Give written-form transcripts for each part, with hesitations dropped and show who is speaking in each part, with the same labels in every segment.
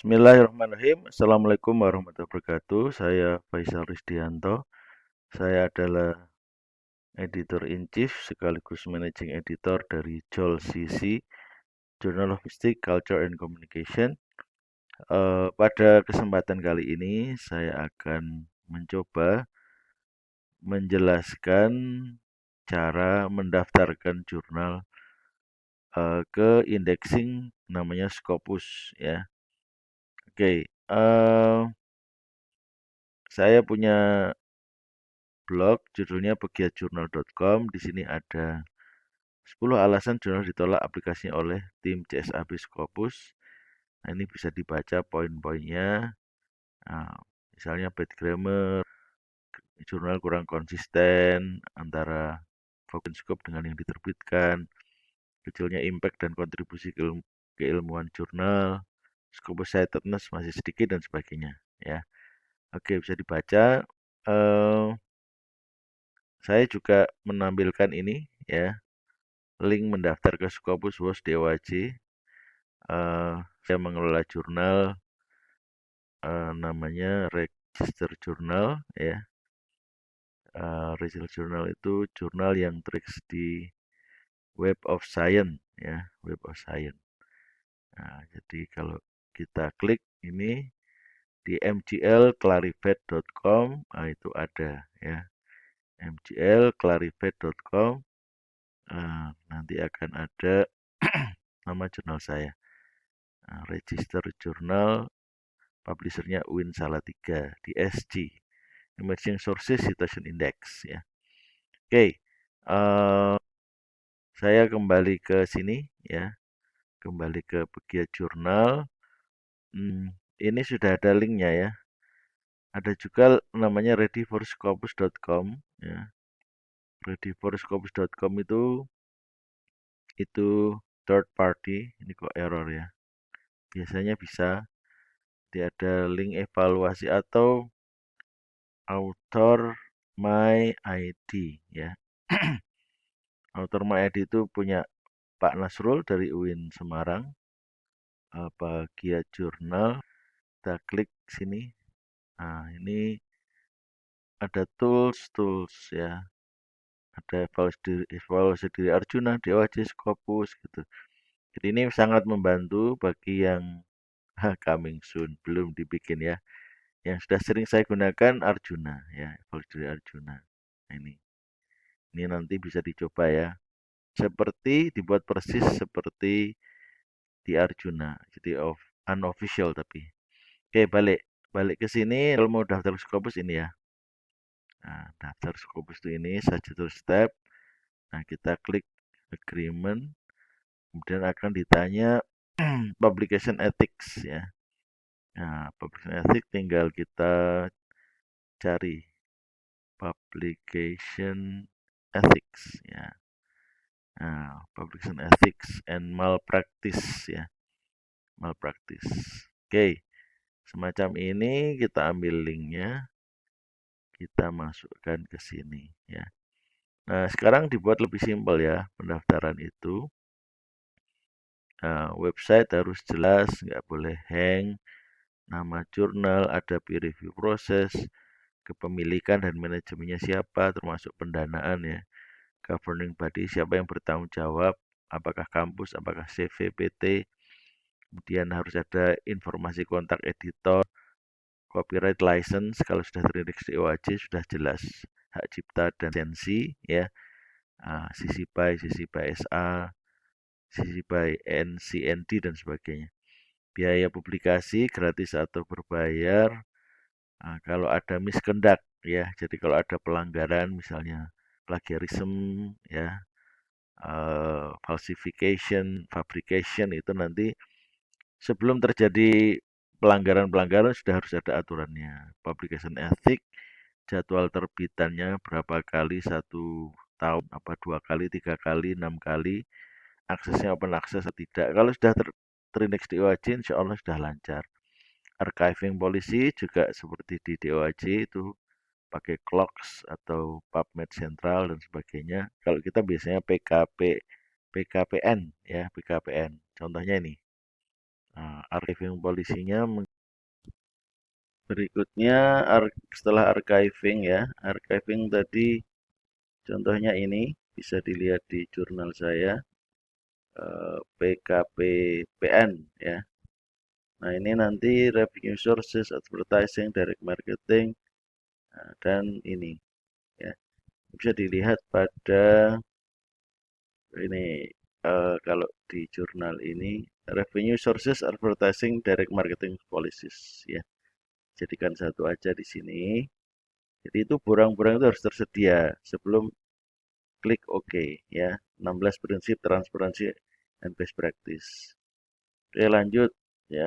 Speaker 1: Bismillahirrahmanirrahim. Assalamualaikum warahmatullahi wabarakatuh. Saya Faisal Rizdianto. Saya adalah Editor in Chief sekaligus Managing Editor dari JOL CC, Journal of History, Culture and Communication. Pada kesempatan kali ini saya akan mencoba menjelaskan cara mendaftarkan jurnal ke indexing namanya Scopus ya. Oke, saya punya blog judulnya pegiatjurnal.com. Di sini ada 10 alasan jurnal ditolak aplikasinya oleh tim CSAB Scopus. Nah, ini bisa dibaca poin-poinnya. Nah, misalnya bad grammar, jurnal kurang konsisten antara fokus scope dengan yang diterbitkan, kecilnya impact dan kontribusi keilmuan jurnal, Scopus citedness masih sedikit dan sebagainya. Ya, oke bisa dibaca. Eh, saya juga menampilkan ini ya, link mendaftar ke Scopus WOS DOAJ. Saya mengelola jurnal namanya Register Journal ya. Register Journal itu jurnal yang tereks di Web of Science ya, Web of Science. Nah, jadi kalau kita klik ini di mglclarivate.com, nah itu ada ya, mglclarivate.com. Nanti akan ada nama jurnal saya. Register Journal, publishernya UIN Salatiga di SC, Emerging Sources Citation Index ya. Oke, saya kembali ke sini ya, kembali ke Pegiat Jurnal. Ini sudah ada linknya ya. Ada juga namanya readyforscopus.com ya. Readyforscopus.com itu third party. Ini kok error ya. Biasanya bisa. Dia ada link evaluasi atau author my ID ya. Author my ID itu punya Pak Nasrul dari UIN Semarang. Pegiat Jurnal. Kita klik sini. Nah, ini ada tools ya. Ada evaluasi diri Arjuna, DOAJ, Scopus gitu. Jadi ini sangat membantu bagi yang coming soon, belum dibikin ya. Yang sudah sering saya gunakan Arjuna ya, evaluasi diri Arjuna. Nah, ini nanti bisa dicoba ya. Seperti dibuat persis seperti di Arjuna, jadi unofficial tapi. Oke, balik ke sini. Kalau mau daftar Scopus ini ya. Nah, daftar Scopus itu ini satu step. Nah, kita klik agreement. Kemudian akan ditanya publication ethics ya. Nah, publication ethics tinggal kita cari publication ethics ya. Nah, publication ethics and malpractice ya. Malpractice. Oke, semacam ini kita ambil linknya, kita masukkan ke sini ya. Nah, sekarang dibuat lebih simpel ya pendaftaran itu. Nah, website harus jelas, nggak boleh hang. Nama jurnal, ada peer review proses, kepemilikan dan manajemennya siapa, termasuk pendanaan ya. Governing body, siapa yang bertanggung jawab, apakah kampus, apakah CVPT. Kemudian harus ada informasi kontak editor, copyright license, kalau sudah terindeks di OAJ sudah jelas hak cipta dan lisensi ya. CC by SA, CC by NCND dan sebagainya. Biaya publikasi gratis atau berbayar. Kalau ada misconduct ya, jadi kalau ada pelanggaran misalnya plagiarism ya, falsification, fabrication itu nanti sebelum terjadi pelanggaran-pelanggaran sudah harus ada aturannya. Publication ethic, jadwal terbitannya berapa kali satu tahun, apa 2 kali, 3 kali, 6 kali, aksesnya open access atau tidak. Kalau sudah terindeks di OAJ, insya Allah sudah lancar. Archiving policy juga seperti di DOAJ itu pakai clocks atau PubMed Central dan sebagainya. Kalau kita biasanya PKPN ya, PKPN. Contohnya ini. Nah, archiving polisinya berikutnya setelah archiving ya. Archiving tadi contohnya ini bisa dilihat di jurnal saya, PKPPN ya. Nah, ini nanti revenue sources, advertising, direct marketing, dan ini ya. Bisa dilihat pada ini, kalau di jurnal ini revenue sources, advertising, direct marketing policies ya. Jadikan satu aja di sini. Jadi itu borang-borang itu harus tersedia sebelum klik OK ya. 16 prinsip transparansi and best practice. Oke, lanjut ya.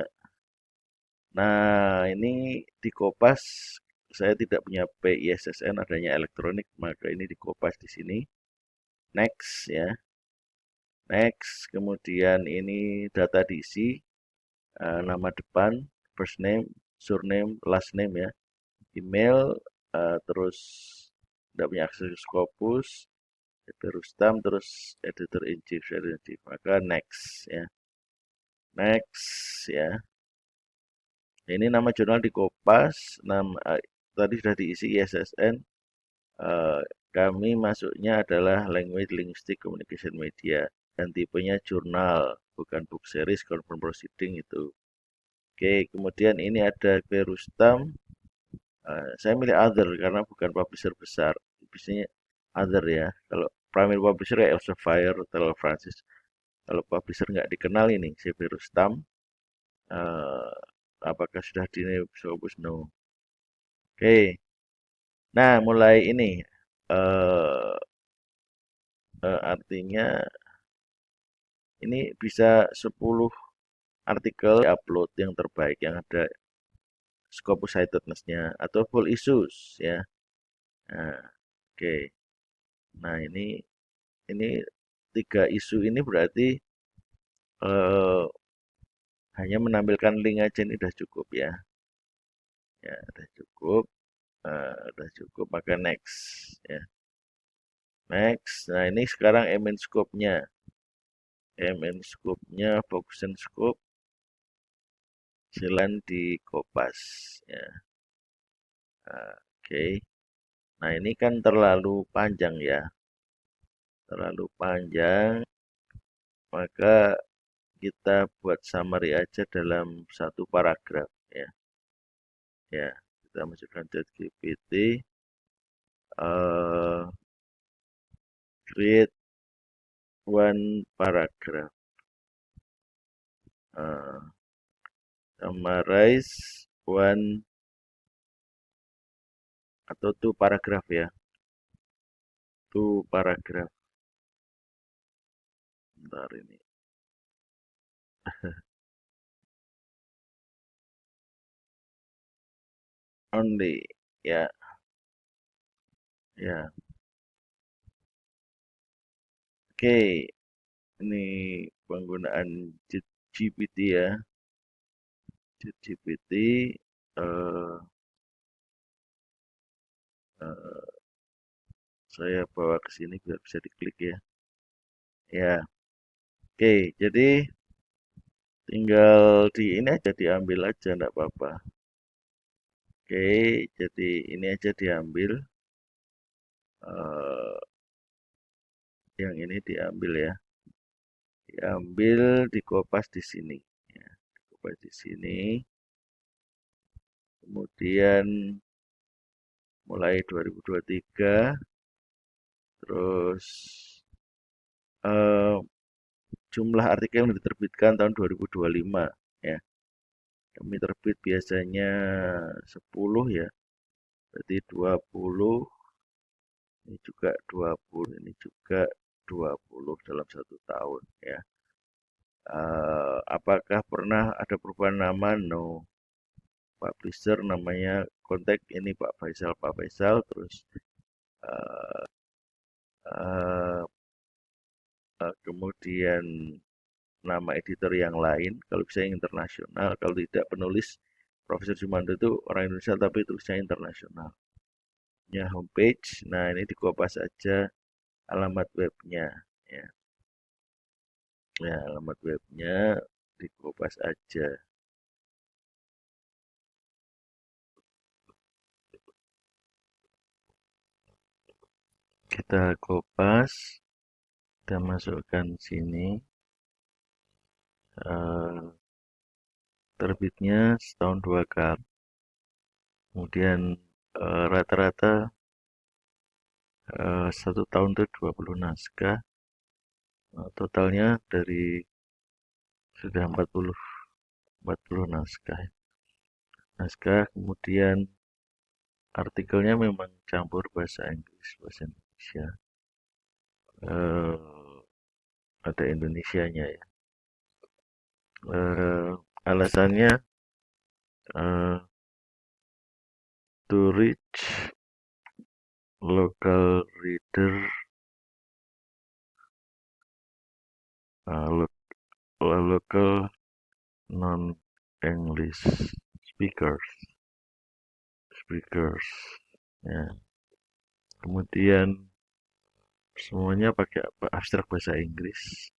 Speaker 1: Nah, ini di Kopas saya tidak punya PISSN, adanya elektronik, maka ini di Kopas di sini. Next ya. Next, kemudian ini data diisi, nama depan, first name, surname, last name ya, email, terus tidak punya akses Scopus, Rustam, terus editor in chief, maka next ya, next ya. Ini nama jurnal di Kopas, tadi sudah diisi ISSN, kami masuknya adalah Language Linguistic Communication Media dan tipenya jurnal, bukan book series, confirm proceeding itu. Oke, kemudian ini ada Rustam. Saya milih other karena bukan publisher besar. Biasanya other ya. Kalau primary publisher ya Elsevier, Taylor Francis. Kalau publisher nggak dikenal ini, CV Rustam. Uh, apakah sudah di Scopus? No. Oke. Nah, mulai ini. Uh, artinya ini bisa 10 artikel upload yang terbaik yang ada Scopus citedness-nya atau full issues ya. Nah, oke. Nah, ini 3 isu ini berarti eh, hanya menampilkan link aja ini udah cukup ya. Ya, udah cukup. Udah cukup, maka next ya. Next. Nah, ini sekarang MN scope-nya. MN scope-nya, focus and scope jalan di Kopas ya. Oke. Nah, ini kan terlalu panjang ya. Terlalu panjang, maka kita buat summary aja dalam satu paragraf ya. Ya, kita masukkan ChatGPT, create one paragraph, summarize one atau two paragraph ya, two paragraph. Bentar ini. Only ya, ya. Oke, ini penggunaan GPT ya. GPT eh, eh, saya bawa ke sini biar bisa diklik ya. Ya, oke. Jadi tinggal di ini aja diambil aja, enggak apa-apa. Oke, jadi ini aja diambil. eh, yang ini diambil ya. Diambil, dikopas di sini. Ya, dikopas di sini. Kemudian mulai 2023, terus eh, jumlah artikel yang diterbitkan tahun 2025 ya. Kami terbit biasanya 10 ya. Berarti 20, ini juga 20, ini juga 20 dalam 1 tahun ya. Apakah pernah ada perubahan nama? No. Publisher namanya kontak ini Pak Faisal, terus uh, uh, kemudian nama editor yang lain, kalau bisa yang internasional, kalau tidak penulis Profesor Jumanto itu orang Indonesia tapi tulisnya internasional. Ya, homepage, nah ini dikopas aja alamat webnya ya. Ya, alamat webnya dikupas aja. Kita kupas, kita masukkan sini. Terbitnya setahun 2 kali. Kemudian rata-rata 1 tahun itu 20 naskah. Totalnya dari sudah 40 naskah. Kemudian artikelnya memang campur bahasa Inggris, bahasa Indonesia. Eh, ada Indonesianya ya. Alasannya eh, to reach local reader, uh, local non-English speakers ya. Kemudian semuanya pakai abstrak bahasa Inggris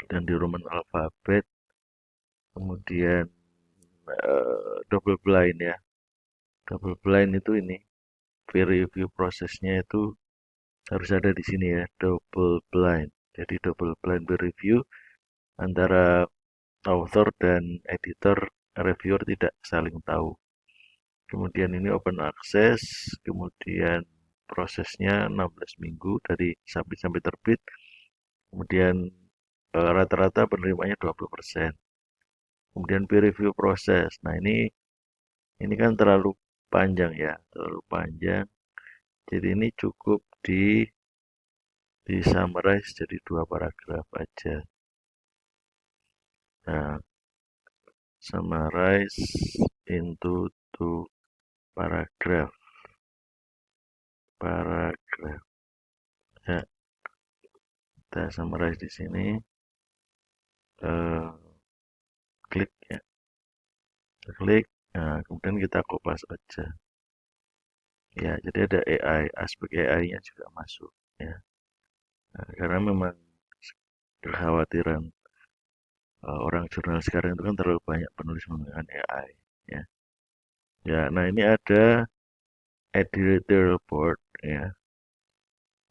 Speaker 1: dan di Roman alfabet. Kemudian double blind ya. Double blind itu ini peer review prosesnya itu harus ada di sini ya, double blind. Jadi double blind peer review antara author dan editor, reviewer tidak saling tahu. Kemudian ini open access, kemudian prosesnya 16 minggu dari sampai terbit. Kemudian rata-rata penerimanya 20%. Kemudian peer review proses. Nah, ini kan terlalu panjang ya, terlalu panjang. Jadi ini cukup di summarize jadi 2 paragraf aja. Nah, summarize into 2 paragraf. Ya, kita summarize di sini. Klik ya, klik. Nah, kemudian kita kupas aja. Ya, jadi ada AI, aspek AI-nya juga masuk ya. Nah, karena memang kekhawatiran orang jurnal sekarang itu kan terlalu banyak penulis menggunakan AI ya. Ya, nah ini ada editorial board ya.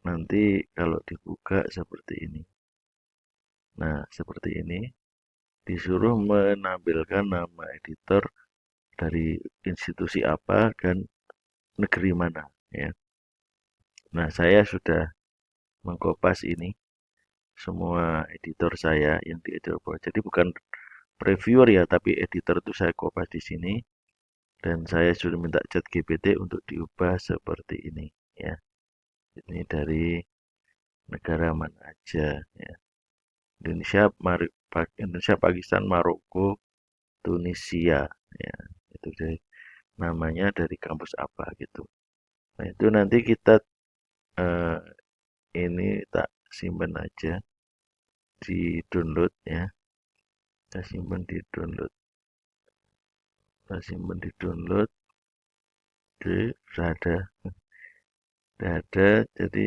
Speaker 1: Nanti kalau dibuka seperti ini. Nah, seperti ini disuruh menampilkan nama editor dari institusi apa dan negeri mana ya. Nah, saya sudah mengkopas ini semua editor saya yang di editor board. Jadi bukan reviewer ya, tapi editor itu saya kopas di sini dan saya sudah minta ChatGPT untuk diubah seperti ini ya. Ini dari negara mana aja ya. Indonesia, Pakistan, Maroko, Tunisia ya. Itu dari namanya dari kampus apa gitu. Nah, itu nanti kita eh, ini tak simpan aja di download ya. Kita simpan di download. Kita simpan di download. Oke, sudah ada. Jadi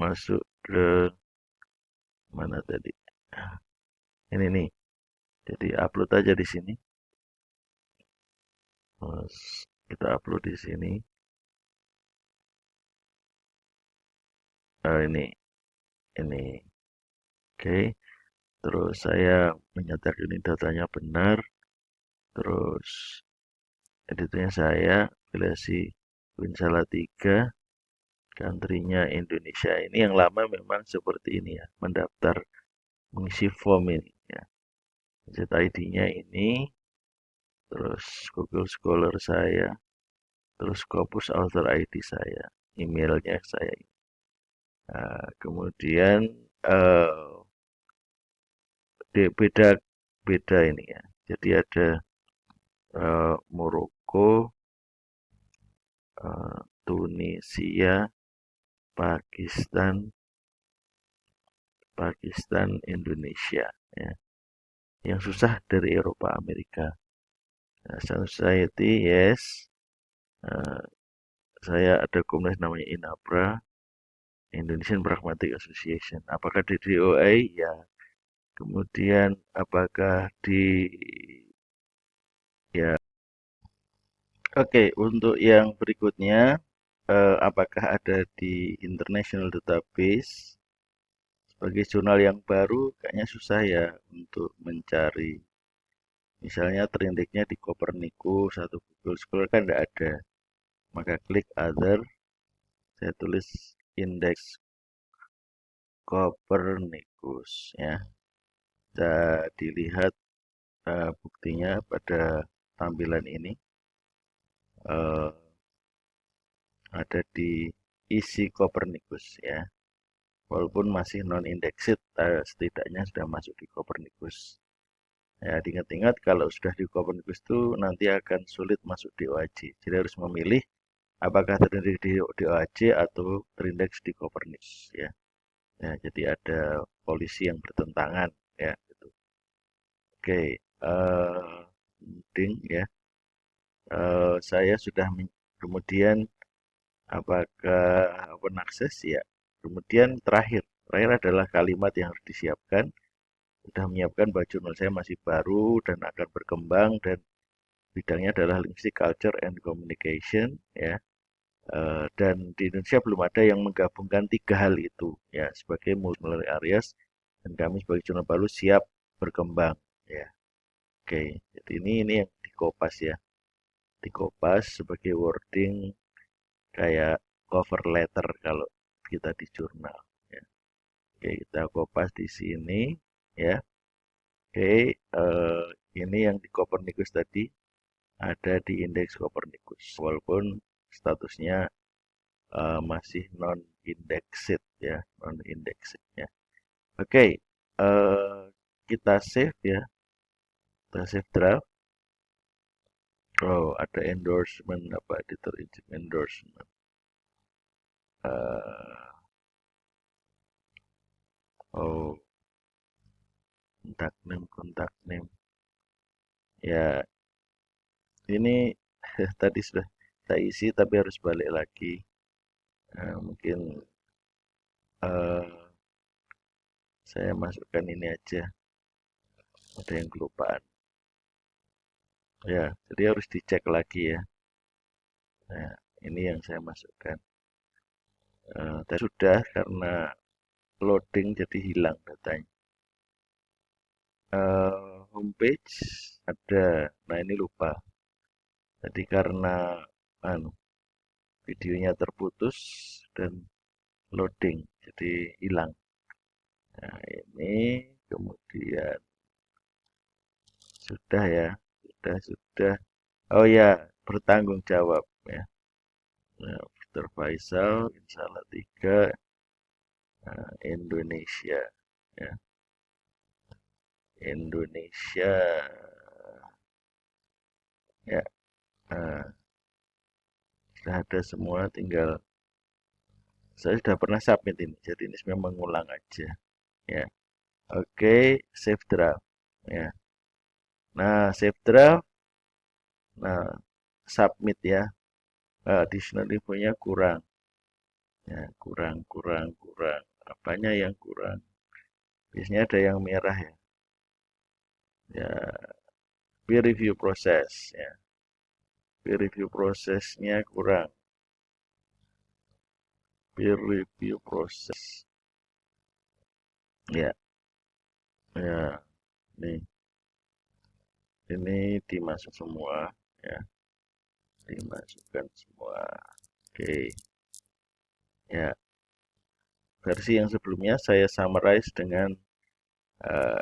Speaker 1: masuk ke mana tadi? Ini nih. Jadi upload aja di sini. Terus kita upload di sini. Ini. Oke. Terus saya menyatakan ini datanya benar. Terus editornya saya Pilasi Win Salatiga. Country-nya Indonesia. Ini yang lama memang seperti ini ya. Mendaftar mengisi form ini ya. ZID-nya ini. Terus Google Scholar saya. Terus Scopus Author ID saya. Emailnya saya. Nah, kemudian beda beda ini ya. Jadi ada Maroko, Tunisia, Pakistan, Indonesia ya. Yang susah dari Eropa, Amerika. Nah, Society, yes. Uh, saya ada komunitas namanya INAPRA, Indonesian Pragmatic Association. Apakah DDOA? Ya. Kemudian apakah di ya oke, untuk yang berikutnya apakah ada di International Database sebagai jurnal yang baru kayaknya susah ya untuk mencari. Misalnya terindeksnya di Copernicus atau Google Scholar kan tidak ada. Maka klik other, saya tulis indeks Copernicus ya. Bisa dilihat buktinya pada tampilan ini. Eh, ada di isi Copernicus ya. Walaupun masih non-indexed, setidaknya sudah masuk di Copernicus. Ya, diingat-ingat kalau sudah di Copernicus itu nanti akan sulit masuk di OAJ. Jadi harus memilih apakah terindeks di OAJ atau terindeks di Copernicus ya. Ya, jadi ada polisi yang bertentangan ya gitu. Oke, penting ya. Saya sudah kemudian apakah open access ya. Kemudian terakhir adalah kalimat yang harus disiapkan. Sudah menyiapkan bahwa jurnal saya masih baru dan akan berkembang dan bidangnya adalah linguistic culture and communication ya. Dan di Indonesia belum ada yang menggabungkan tiga hal itu ya sebagai multi areas dan kami sebagai jurnal baru siap berkembang ya. Oke, jadi ini yang dikopas ya. Dikopas sebagai wording kayak cover letter kalau kita di jurnal ya. Oke, kita kopas di sini ya. Oke, ini yang di Copernicus tadi ada di indeks Copernicus walaupun statusnya masih non-indexed ya, non-indexed ya. Oke, kita save ya, kita save draft. Oh, ada endorsement apa editor endorsement. Uh, oh, kontak name. Ya, ini tadi sudah saya isi tapi harus balik lagi. Mungkin uh, saya masukkan ini aja. Ada yang kelupaan. Ya, jadi harus dicek lagi ya. Nah, ini yang saya masukkan. Dan sudah karena loading jadi hilang datanya. Homepage ada, nah ini lupa. Jadi karena anu, videonya terputus dan loading, jadi hilang. Nah ini kemudian sudah ya, sudah. Oh ya, bertanggung jawab ya. Nah, Victor Faisal, Insalah 3, Indonesia ya. Indonesia ya. Nah, sudah ada semua, tinggal saya sudah pernah submit ini, jadi ini sebenarnya mengulang aja ya. Oke, save draft ya. Nah, save draft, nah submit ya. Additional infonya kurang ya, kurang. Apanya yang kurang? Biasanya ada yang merah ya. Ya, peer review proses ya. Peer review prosesnya kurang. Peer review proses. Ya, ya, nih. Ini dimasuk semua ya. Dimasukkan semua. Oke. Ya, versi yang sebelumnya saya summarize uh,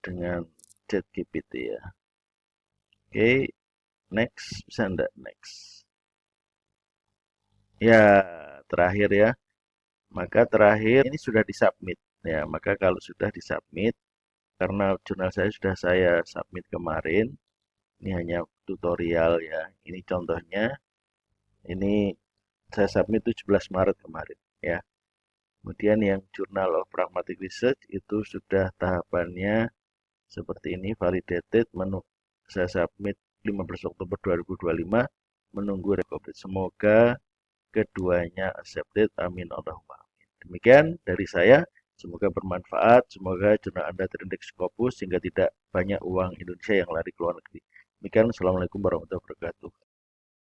Speaker 1: dengan ChatGPT ya. Oke, next, bisa enggak next? Ya, terakhir ya. Maka terakhir ini sudah disubmit ya. Maka kalau sudah disubmit, karena jurnal saya sudah saya submit kemarin, ini hanya tutorial ya. Ini contohnya. Ini saya submit 17 Maret kemarin ya. Kemudian yang Journal of Pragmatic Research itu sudah tahapannya seperti ini, validated, saya submit 15 Oktober 2025, menunggu recovery. Semoga keduanya accepted, amin Allahumma. Demikian dari saya. Semoga bermanfaat, semoga jurnal Anda terindeks Scopus sehingga tidak banyak uang Indonesia yang lari ke luar negeri. Demikian, Assalamualaikum warahmatullahi wabarakatuh.